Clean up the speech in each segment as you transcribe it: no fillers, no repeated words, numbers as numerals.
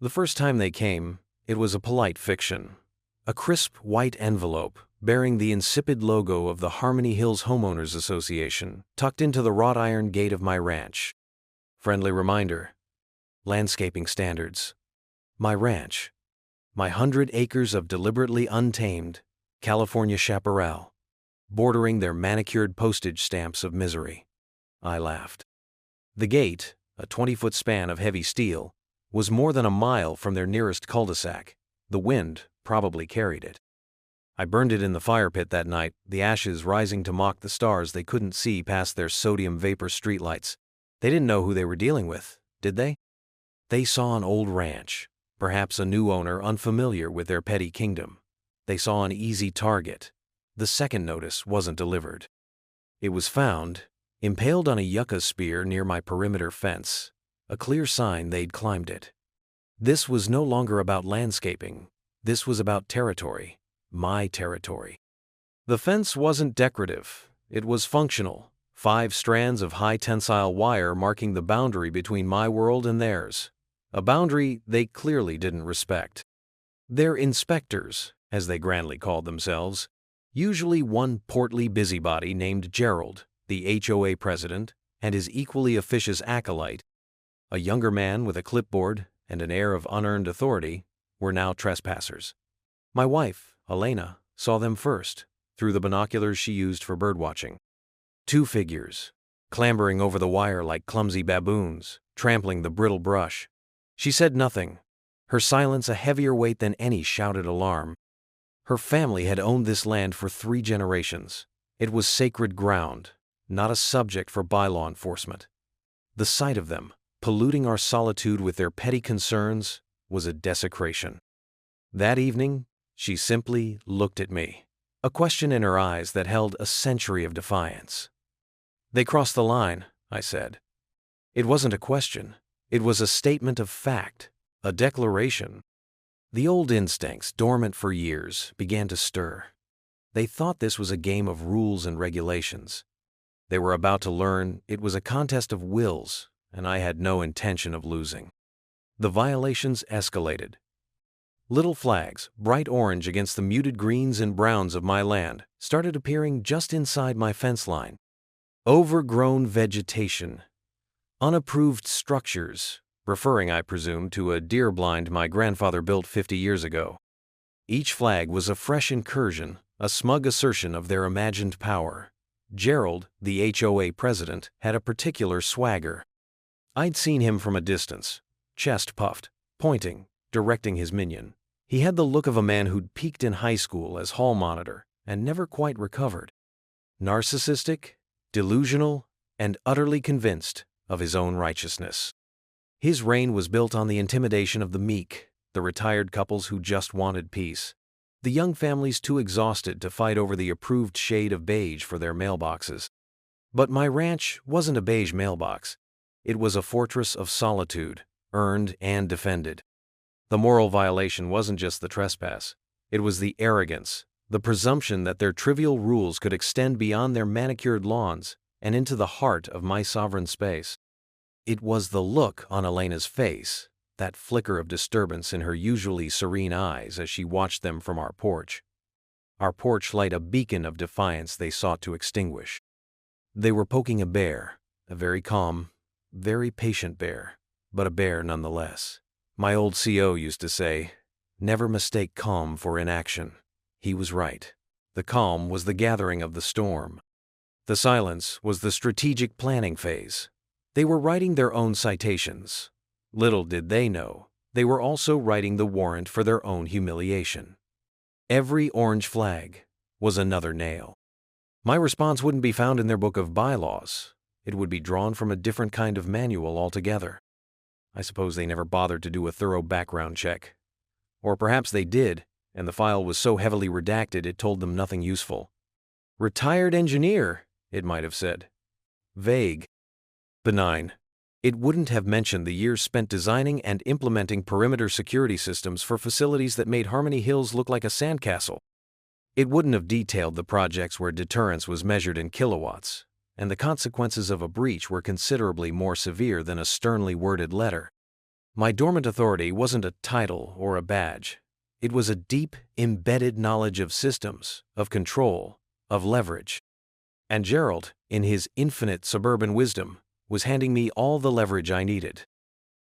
The first time they came, it was a polite fiction. A crisp white envelope bearing the insipid logo of the Harmony Hills Homeowners Association tucked into the wrought iron gate of my ranch. Friendly reminder. Landscaping standards. My ranch. My 100 acres of deliberately untamed California chaparral, bordering their manicured postage stamps of misery. I laughed. The gate, a 20-foot span of heavy steel, was more than a mile from their nearest cul-de-sac. The wind probably carried it. I burned it in the fire pit that night, the ashes rising to mock the stars they couldn't see past their sodium vapor streetlights. They didn't know who they were dealing with, did they? They saw an old ranch, perhaps a new owner unfamiliar with their petty kingdom. They saw an easy target. The second notice wasn't delivered. It was found, impaled on a yucca spear near my perimeter fence, a clear sign they'd climbed it. This was no longer about landscaping. This was about territory, my territory. The fence wasn't decorative. It was functional. 5 strands of high-tensile wire marking the boundary between my world and theirs. A boundary they clearly didn't respect. Their inspectors, as they grandly called themselves, usually one portly busybody named Gerald, the HOA president, and his equally officious acolyte, a younger man with a clipboard and an air of unearned authority, were now trespassers. My wife, Elena, saw them first, through the binoculars she used for birdwatching. 2 figures, clambering over the wire like clumsy baboons, trampling the brittle brush. She said nothing, her silence a heavier weight than any shouted alarm. Her family had owned this land for 3 generations. It was sacred ground, not a subject for bylaw enforcement. The sight of them, polluting our solitude with their petty concerns, was a desecration. That evening, she simply looked at me, a question in her eyes that held a century of defiance. "They crossed the line," I said. It wasn't a question. It was a statement of fact, a declaration. The old instincts, dormant for years, began to stir. They thought this was a game of rules and regulations. They were about to learn it was a contest of wills, and I had no intention of losing. The violations escalated. Little flags, bright orange against the muted greens and browns of my land, started appearing just inside my fence line. Overgrown vegetation, unapproved structures, referring, I presume, to a deer blind my grandfather built 50 years ago. Each flag was a fresh incursion, a smug assertion of their imagined power. Gerald, the HOA president, had a particular swagger. I'd seen him from a distance, chest puffed, pointing, directing his minion. He had the look of a man who'd peaked in high school as hall monitor and never quite recovered. Narcissistic, delusional, and utterly convinced of his own righteousness. His reign was built on the intimidation of the meek, the retired couples who just wanted peace, the young families too exhausted to fight over the approved shade of beige for their mailboxes. But my ranch wasn't a beige mailbox. It was a fortress of solitude, earned and defended. The moral violation wasn't just the trespass. It was the arrogance, the presumption that their trivial rules could extend beyond their manicured lawns and into the heart of my sovereign space. It was the look on Elena's face, that flicker of disturbance in her usually serene eyes as she watched them from our porch. Our porch light a beacon of defiance they sought to extinguish. They were poking a bear, a very calm, very patient bear, but a bear nonetheless. My old CO used to say, "Never mistake calm for inaction." He was right. The calm was the gathering of the storm. The silence was the strategic planning phase. They were writing their own citations. Little did they know, they were also writing the warrant for their own humiliation. Every orange flag was another nail. My response wouldn't be found in their book of bylaws. It would be drawn from a different kind of manual altogether. I suppose they never bothered to do a thorough background check. Or perhaps they did, and the file was so heavily redacted it told them nothing useful. "Retired engineer," it might have said. Vague. Benign. It wouldn't have mentioned the years spent designing and implementing perimeter security systems for facilities that made Harmony Hills look like a sandcastle. It wouldn't have detailed the projects where deterrence was measured in kilowatts, and the consequences of a breach were considerably more severe than a sternly worded letter. My dormant authority wasn't a title or a badge. It was a deep, embedded knowledge of systems, of control, of leverage. And Gerald, in his infinite suburban wisdom, was handing me all the leverage I needed.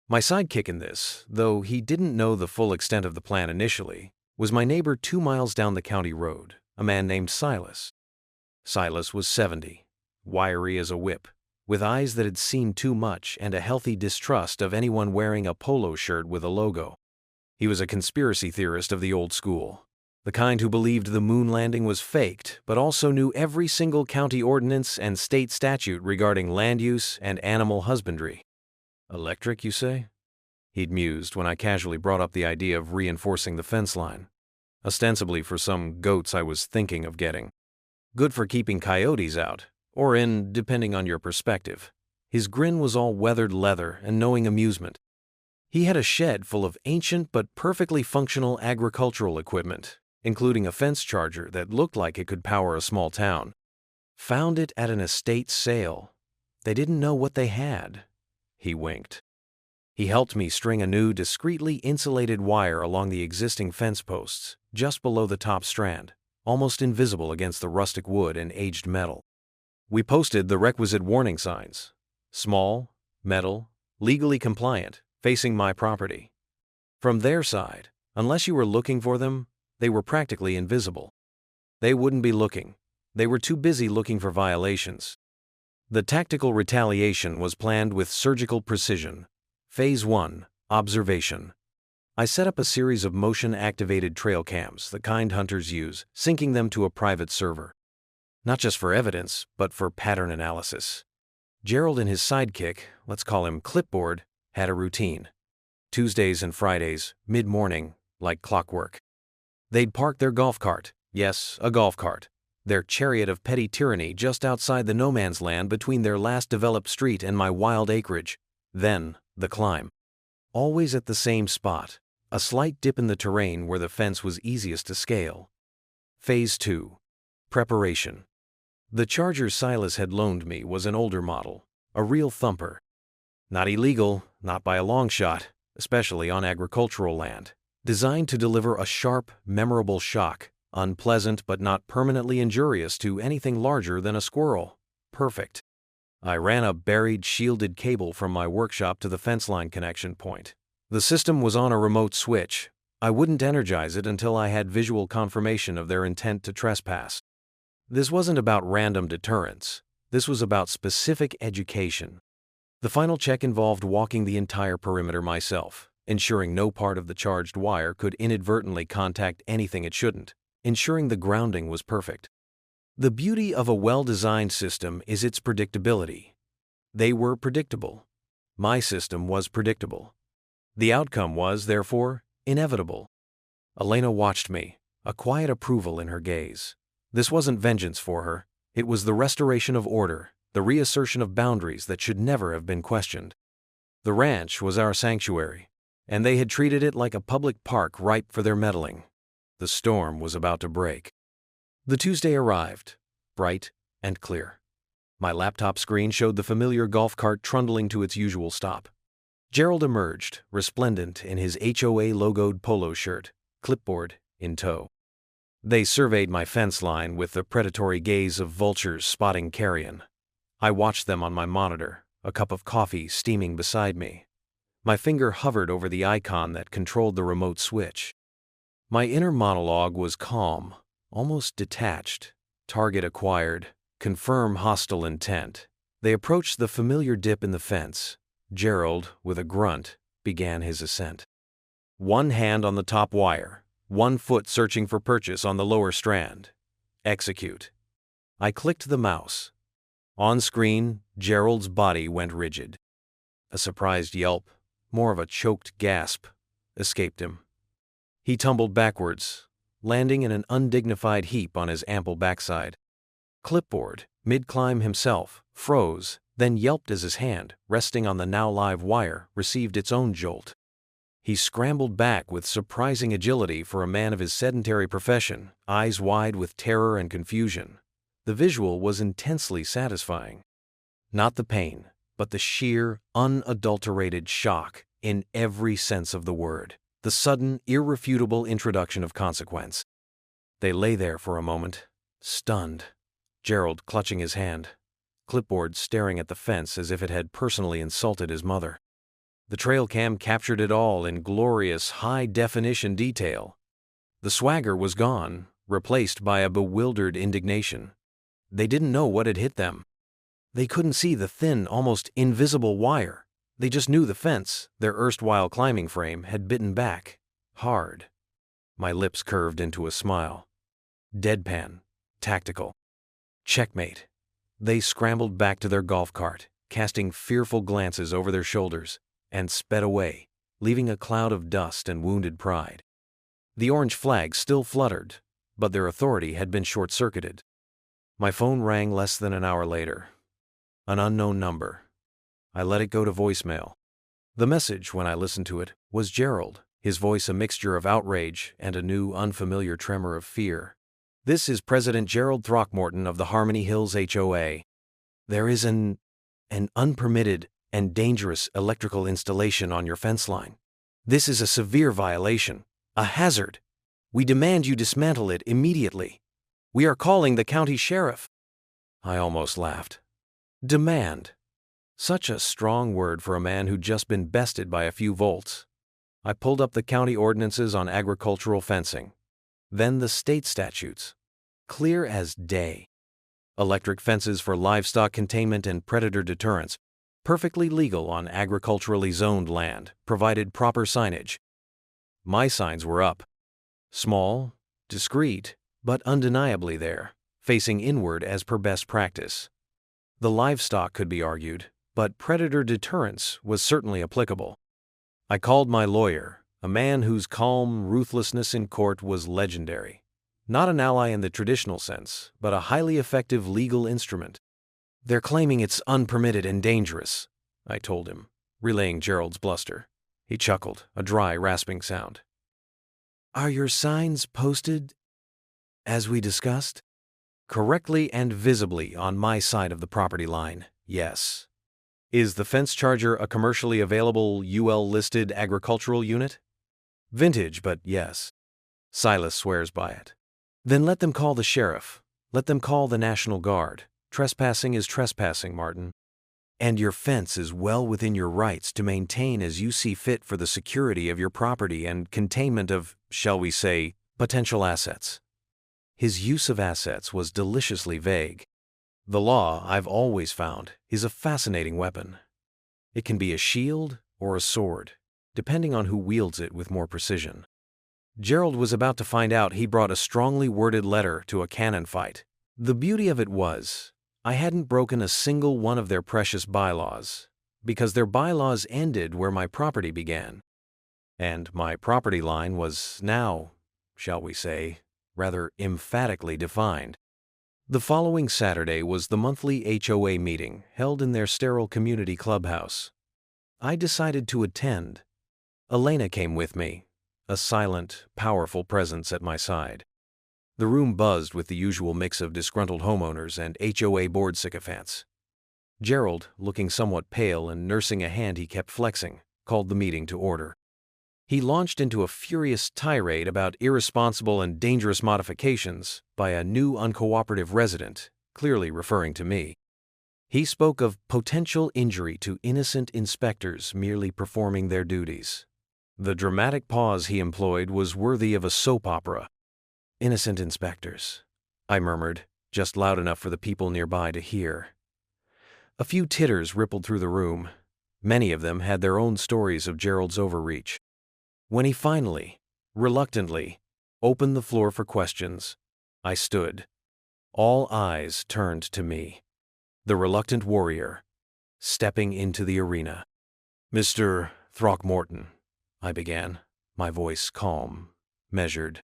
My sidekick in this, though he didn't know the full extent of the plan initially, was my neighbor 2 miles down the county road, a man named Silas. Silas was 70, wiry as a whip, with eyes that had seen too much and a healthy distrust of anyone wearing a polo shirt with a logo. He was a conspiracy theorist of the old school, the kind who believed the moon landing was faked, but also knew every single county ordinance and state statute regarding land use and animal husbandry. Electric, you say? He'd mused when I casually brought up the idea of reinforcing the fence line, ostensibly for some goats I was thinking of getting. Good for keeping coyotes out, or in, depending on your perspective. His grin was all weathered leather and knowing amusement. He had a shed full of ancient but perfectly functional agricultural equipment, including a fence charger that looked like it could power a small town. Found it at an estate sale. They didn't know what they had. He winked. He helped me string a new, discreetly insulated wire along the existing fence posts, just below the top strand, almost invisible against the rustic wood and aged metal. We posted the requisite warning signs: small, metal, legally compliant, facing my property. From their side, unless you were looking for them, they were practically invisible. They wouldn't be looking. They were too busy looking for violations. The tactical retaliation was planned with surgical precision. Phase 1, observation. I set up a series of motion-activated trail cams, the kind hunters use, syncing them to a private server. Not just for evidence, but for pattern analysis. Gerald and his sidekick, let's call him Clipboard, had a routine. Tuesdays and Fridays, mid-morning, like clockwork. They'd park their golf cart, yes, a golf cart, their chariot of petty tyranny just outside the no-man's land between their last developed street and my wild acreage. Then, the climb. Always at the same spot, a slight dip in the terrain where the fence was easiest to scale. Phase 2. Preparation. The charger Silas had loaned me was an older model, a real thumper. Not illegal, not by a long shot, especially on agricultural land. Designed to deliver a sharp, memorable shock, unpleasant but not permanently injurious to anything larger than a squirrel. Perfect. I ran a buried shielded cable from my workshop to the fence line connection point. The system was on a remote switch. I wouldn't energize it until I had visual confirmation of their intent to trespass. This wasn't about random deterrence. This was about specific education. The final check involved walking the entire perimeter myself, ensuring no part of the charged wire could inadvertently contact anything it shouldn't, ensuring the grounding was perfect. The beauty of a well-designed system is its predictability. They were predictable. My system was predictable. The outcome was, therefore, inevitable. Elena watched me, a quiet approval in her gaze. This wasn't vengeance for her. It was the restoration of order, the reassertion of boundaries that should never have been questioned. The ranch was our sanctuary, and they had treated it like a public park ripe for their meddling. The storm was about to break. The Tuesday arrived, bright and clear. My laptop screen showed the familiar golf cart trundling to its usual stop. Gerald emerged, resplendent in his HOA logoed polo shirt, clipboard in tow. They surveyed my fence line with the predatory gaze of vultures spotting carrion. I watched them on my monitor, a cup of coffee steaming beside me. My finger hovered over the icon that controlled the remote switch. My inner monologue was calm, almost detached. Target acquired. Confirm hostile intent. They approached the familiar dip in the fence. Gerald, with a grunt, began his ascent. One hand on the top wire, one foot searching for purchase on the lower strand. Execute. I clicked the mouse. On screen, Gerald's body went rigid. A surprised yelp, more of a choked gasp, escaped him. He tumbled backwards, landing in an undignified heap on his ample backside. Clipboard, mid-climb himself, froze, then yelped as his hand, resting on the now live wire, received its own jolt. He scrambled back with surprising agility for a man of his sedentary profession, eyes wide with terror and confusion. The visual was intensely satisfying. Not the pain, but the sheer, unadulterated shock, in every sense of the word. The sudden, irrefutable introduction of consequence. They lay there for a moment, stunned, Gerald clutching his hand, clipboard staring at the fence as if it had personally insulted his mother. The trail cam captured it all in glorious, high-definition detail. The swagger was gone, replaced by a bewildered indignation. They didn't know what had hit them. They couldn't see the thin, almost invisible wire. They just knew the fence, their erstwhile climbing frame, had bitten back, hard. My lips curved into a smile. Deadpan, tactical. Checkmate. They scrambled back to their golf cart, casting fearful glances over their shoulders, and sped away, leaving a cloud of dust and wounded pride. The orange flag still fluttered, but their authority had been short-circuited. My phone rang less than an hour later. An unknown number. I let it go to voicemail. The message, when I listened to it, was Gerald, his voice a mixture of outrage and a new, unfamiliar tremor of fear. "This is President Gerald Throckmorton of the Harmony Hills HOA. There is an unpermitted and dangerous electrical installation on your fence line. This is a severe violation, a hazard. We demand you dismantle it immediately. We are calling the county sheriff." I almost laughed. Demand. Such a strong word for a man who'd just been bested by a few volts. I pulled up the county ordinances on agricultural fencing. Then the state statutes. Clear as day. Electric fences for livestock containment and predator deterrence, perfectly legal on agriculturally zoned land, provided proper signage. My signs were up. Small, discreet, but undeniably there, facing inward as per best practice. The livestock could be argued, but predator deterrence was certainly applicable. I called my lawyer, a man whose calm ruthlessness in court was legendary. Not an ally in the traditional sense, but a highly effective legal instrument. "They're claiming it's unpermitted and dangerous," I told him, relaying Gerald's bluster. He chuckled, a dry, rasping sound. "Are your signs posted as we discussed?" "Correctly and visibly on my side of the property line, yes." "Is the fence charger a commercially available UL-listed agricultural unit?" "Vintage, but yes." Silas swears by it. "Then let them call the sheriff. Let them call the National Guard. Trespassing is trespassing, Martin. And your fence is well within your rights to maintain as you see fit for the security of your property and containment of, shall we say, potential assets." His use of assets was deliciously vague. The law, I've always found, is a fascinating weapon. It can be a shield or a sword, depending on who wields it with more precision. Gerald was about to find out he brought a strongly worded letter to a cannon fight. The beauty of it was, I hadn't broken a single one of their precious bylaws, because their bylaws ended where my property began. And my property line was now, shall we say, rather emphatically defined. The following Saturday was the monthly HOA meeting held in their sterile community clubhouse. I decided to attend. Elena came with me, a silent, powerful presence at my side. The room buzzed with the usual mix of disgruntled homeowners and HOA board sycophants. Gerald, looking somewhat pale and nursing a hand he kept flexing, called the meeting to order. He launched into a furious tirade about irresponsible and dangerous modifications by a new uncooperative resident, clearly referring to me. He spoke of potential injury to innocent inspectors merely performing their duties. The dramatic pause he employed was worthy of a soap opera. "Innocent inspectors," I murmured, just loud enough for the people nearby to hear. A few titters rippled through the room. Many of them had their own stories of Gerald's overreach. When he finally, reluctantly, opened the floor for questions, I stood. All eyes turned to me, the reluctant warrior, stepping into the arena. "Mr. Throckmorton," I began, my voice calm, measured.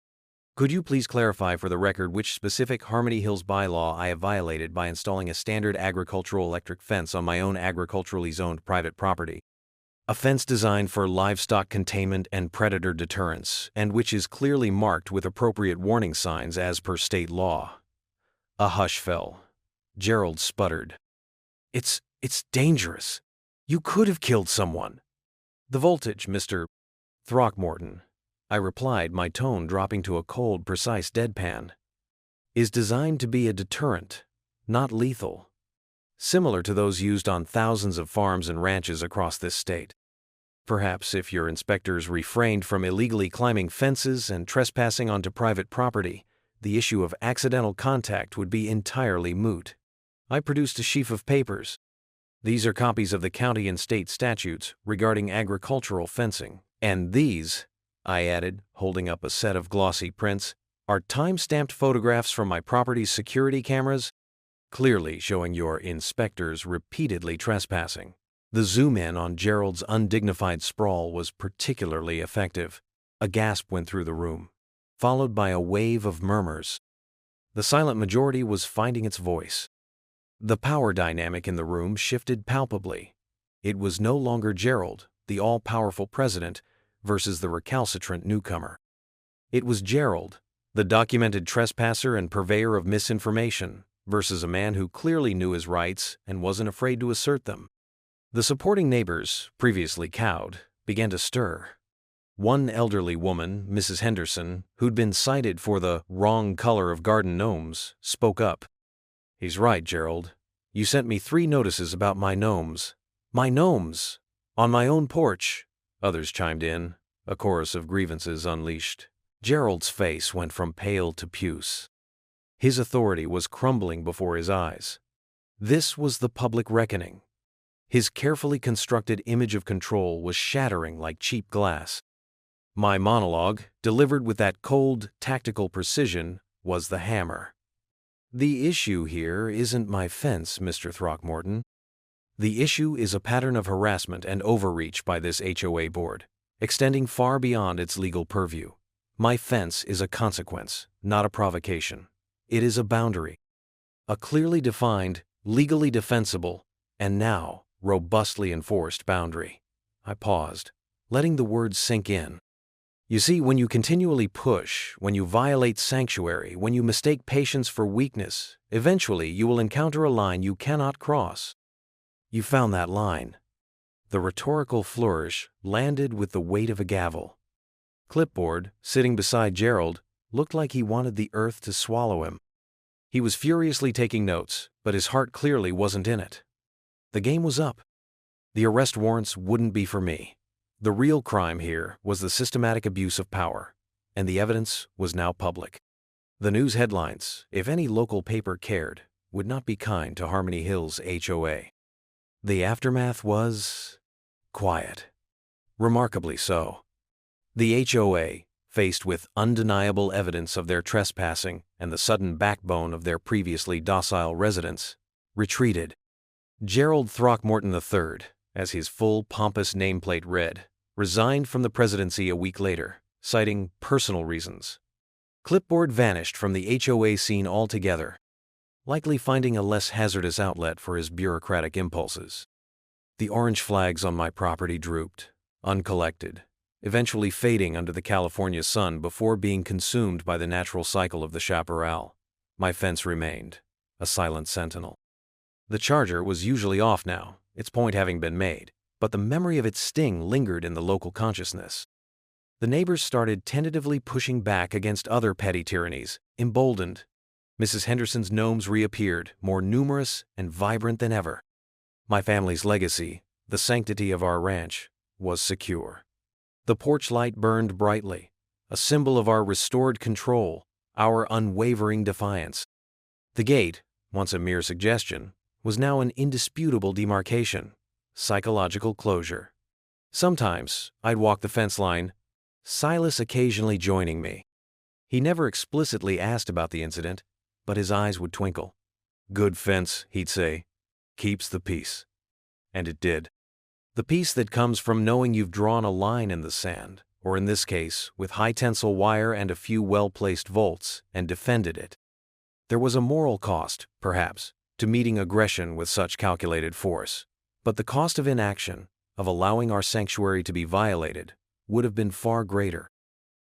"Could you please clarify for the record which specific Harmony Hills bylaw I have violated by installing a standard agricultural electric fence on my own agriculturally zoned private property? A fence designed for livestock containment and predator deterrence, and which is clearly marked with appropriate warning signs as per state law." A hush fell. Gerald sputtered. It's dangerous. You could have killed someone." "The voltage, Mr. Throckmorton," I replied, my tone dropping to a cold, precise deadpan, "is designed to be a deterrent, not lethal, similar to those used on thousands of farms and ranches across this state. Perhaps if your inspectors refrained from illegally climbing fences and trespassing onto private property, the issue of accidental contact would be entirely moot." I produced a sheaf of papers. "These are copies of the county and state statutes regarding agricultural fencing. And these," I added, holding up a set of glossy prints, "are time-stamped photographs from my property's security cameras, clearly showing your inspectors repeatedly trespassing." The zoom-in on Gerald's undignified sprawl was particularly effective. A gasp went through the room, followed by a wave of murmurs. The silent majority was finding its voice. The power dynamic in the room shifted palpably. It was no longer Gerald, the all-powerful president, versus the recalcitrant newcomer. It was Gerald, the documented trespasser and purveyor of misinformation, versus a man who clearly knew his rights and wasn't afraid to assert them. The supporting neighbors, previously cowed, began to stir. One elderly woman, Mrs. Henderson, who'd been cited for the wrong color of garden gnomes, spoke up. "He's right, Gerald. You sent me 3 notices about my gnomes." "My gnomes! On my own porch!" Others chimed in, a chorus of grievances unleashed. Gerald's face went from pale to puce. His authority was crumbling before his eyes. This was the public reckoning. His carefully constructed image of control was shattering like cheap glass. My monologue, delivered with that cold, tactical precision, was the hammer. "The issue here isn't my fence, Mr. Throckmorton. The issue is a pattern of harassment and overreach by this HOA board, extending far beyond its legal purview. My fence is a consequence, not a provocation. It is a boundary. A clearly defined, legally defensible, and now robustly enforced boundary." I paused, letting the words sink in. "You see, when you continually push, when you violate sanctuary, when you mistake patience for weakness, eventually you will encounter a line you cannot cross." "You found that line." The rhetorical flourish landed with the weight of a gavel. Clipboard, sitting beside Gerald, looked like he wanted the earth to swallow him. He was furiously taking notes, but his heart clearly wasn't in it. The game was up. The arrest warrants wouldn't be for me. The real crime here was the systematic abuse of power, and the evidence was now public. The news headlines, if any local paper cared, would not be kind to Harmony Hills HOA. The aftermath was quiet. Remarkably so. The HOA, faced with undeniable evidence of their trespassing and the sudden backbone of their previously docile residents, retreated. Gerald Throckmorton III, as his full, pompous nameplate read, resigned from the presidency a week later, citing personal reasons. Clipboard vanished from the HOA scene altogether, likely finding a less hazardous outlet for his bureaucratic impulses. The orange flags on my property drooped, uncollected, eventually fading under the California sun before being consumed by the natural cycle of the chaparral. My fence remained, a silent sentinel. The charger was usually off now, its point having been made, but the memory of its sting lingered in the local consciousness. The neighbors started tentatively pushing back against other petty tyrannies, emboldened. Mrs. Henderson's gnomes reappeared, more numerous and vibrant than ever. My family's legacy, the sanctity of our ranch, was secure. The porch light burned brightly, a symbol of our restored control, our unwavering defiance. The gate, once a mere suggestion, was now an indisputable demarcation, psychological closure. Sometimes I'd walk the fence line, Silas occasionally joining me. He never explicitly asked about the incident, but his eyes would twinkle. "Good fence," he'd say, "keeps the peace." And it did. The peace that comes from knowing you've drawn a line in the sand, or in this case, with high tensile wire and a few well-placed volts, and defended it. There was a moral cost, perhaps, to meeting aggression with such calculated force, but the cost of inaction, of allowing our sanctuary to be violated, would have been far greater.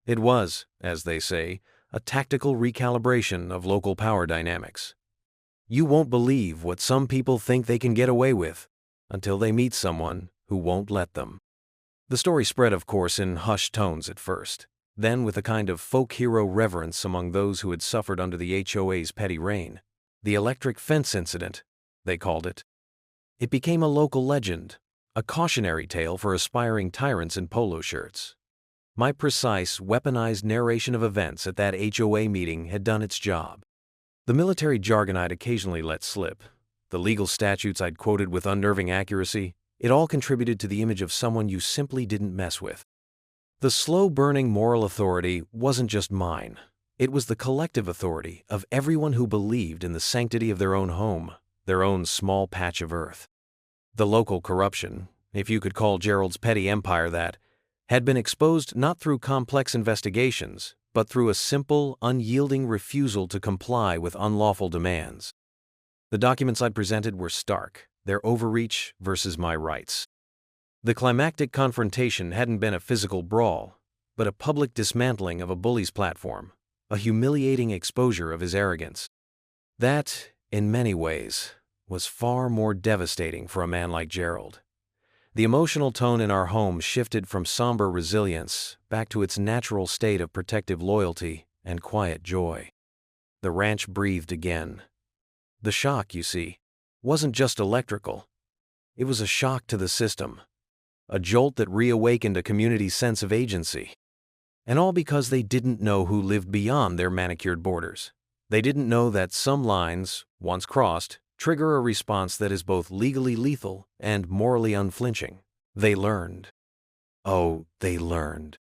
It was, as they say, a tactical recalibration of local power dynamics. You won't believe what some people think they can get away with until they meet someone who won't let them. The story spread, of course, in hushed tones at first, then with a kind of folk hero reverence among those who had suffered under the HOA's petty reign. The electric fence incident, they called it. It became a local legend, a cautionary tale for aspiring tyrants in polo shirts. My precise, weaponized narration of events at that HOA meeting had done its job. The military jargon I'd occasionally let slip, the legal statutes I'd quoted with unnerving accuracy, it all contributed to the image of someone you simply didn't mess with. The slow-burning moral authority wasn't just mine. It was the collective authority of everyone who believed in the sanctity of their own home, their own small patch of earth. The local corruption, if you could call Gerald's petty empire that, had been exposed not through complex investigations, but through a simple, unyielding refusal to comply with unlawful demands. The documents I'd presented were stark, their overreach versus my rights. The climactic confrontation hadn't been a physical brawl, but a public dismantling of a bully's platform, a humiliating exposure of his arrogance. That, in many ways, was far more devastating for a man like Gerald. The emotional tone in our home shifted from somber resilience back to its natural state of protective loyalty and quiet joy. The ranch breathed again. The shock, you see, wasn't just electrical. It was a shock to the system, a jolt that reawakened a community's sense of agency. And all because they didn't know who lived beyond their manicured borders. They didn't know that some lines, once crossed, trigger a response that is both legally lethal and morally unflinching. They learned. Oh, they learned.